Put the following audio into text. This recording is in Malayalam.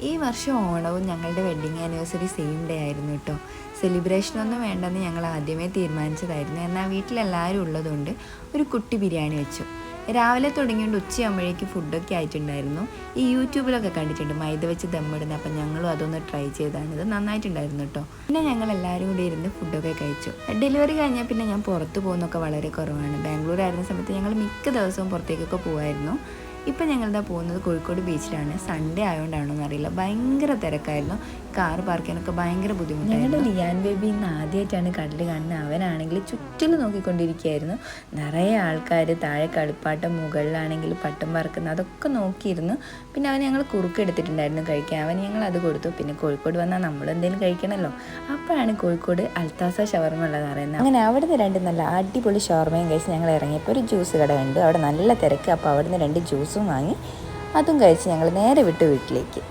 ഈ വർഷം ഓണവും ഞങ്ങളുടെ വെഡ്ഡിങ് ആനിവേഴ്സറി സെയിം ഡേ ആയിരുന്നു കേട്ടോ. സെലിബ്രേഷനൊന്നും വേണ്ടെന്ന് ഞങ്ങൾ ആദ്യമേ തീരുമാനിച്ചതായിരുന്നു. എന്നാൽ വീട്ടിലെല്ലാവരും ഉള്ളതുകൊണ്ട് ഒരു കുട്ടി ബിരിയാണി വെച്ചു. രാവിലെ തുടങ്ങിയോണ്ട് ഉച്ചയാകുമ്പോഴേക്ക് ഫുഡൊക്കെ ആയിട്ടുണ്ടായിരുന്നു. ഈ യൂട്യൂബിലൊക്കെ കണ്ടിട്ടുണ്ട് മൈദ വെച്ച് ദമ്മിടുന്നത്. അപ്പം ഞങ്ങളും അതൊന്ന് ട്രൈ ചെയ്താണ്. ഇത് നന്നായിട്ടുണ്ടായിരുന്നു കേട്ടോ. പിന്നെ ഞങ്ങൾ എല്ലാവരും കൂടി ഇരുന്ന് ഫുഡൊക്കെ കഴിച്ചു. ഡെലിവറി കഴിഞ്ഞാൽ പിന്നെ ഞാൻ പുറത്ത് പോകുന്നതൊക്കെ വളരെ കുറവാണ്. ബാംഗ്ലൂർ ആയിരുന്ന സമയത്ത് ഞങ്ങൾ മിക്ക ദിവസവും പുറത്തേക്കൊക്കെ പോകുമായിരുന്നു. ഇപ്പം ഞങ്ങളിതാ പോകുന്നത് കോഴിക്കോട് ബീച്ചിലാണ്. സൺഡേ ആയതുകൊണ്ടാണോന്ന് അറിയില്ല, ഭയങ്കര തിരക്കായിരുന്നു. കാർ പാർക്ക് ചെയ്യാനൊക്കെ ഭയങ്കര ബുദ്ധിമുട്ടായിരുന്നു. ഞങ്ങളുടെ ലിയാൻ ബേബി ഇന്ന് ആദ്യമായിട്ടാണ് കടൽ കാണുന്നത്. അവനാണെങ്കിൽ ചുറ്റിലും നോക്കിക്കൊണ്ടിരിക്കുകയായിരുന്നു. നിറയെ ആൾക്കാർ, താഴെ കളിപ്പാട്ടം, മുകളിലാണെങ്കിൽ പട്ടം പറക്കുന്നത്, അതൊക്കെ നോക്കിയിരുന്നു. പിന്നെ അവൻ ഞങ്ങൾ കുറുക്ക് എടുത്തിട്ടുണ്ടായിരുന്നു കഴിക്കാൻ. അവൻ ഞങ്ങൾ അത് കൊടുത്തു. പിന്നെ കോഴിക്കോട് വന്നാൽ നമ്മളെന്തെങ്കിലും കഴിക്കണമല്ലോ. അപ്പോഴാണ് കോഴിക്കോട് അൽത്താസ ഷവർമ ഉള്ളതെന്ന് പറയുന്നത്. അങ്ങനെ അവിടുന്ന് രണ്ട് നല്ല അടിപൊളി ഷവർമയും കഴിച്ച് ഞങ്ങൾ ഇറങ്ങിയപ്പോൾ ഒരു ജ്യൂസ് കട കണ്ടു. അവിടെ നല്ല തിരക്ക്. അപ്പോൾ അവിടുന്ന് രണ്ട് ജ്യൂസും വാങ്ങി അതും കഴിച്ച് ഞങ്ങൾ നേരെ വിട്ടു വീട്ടിലേക്ക്.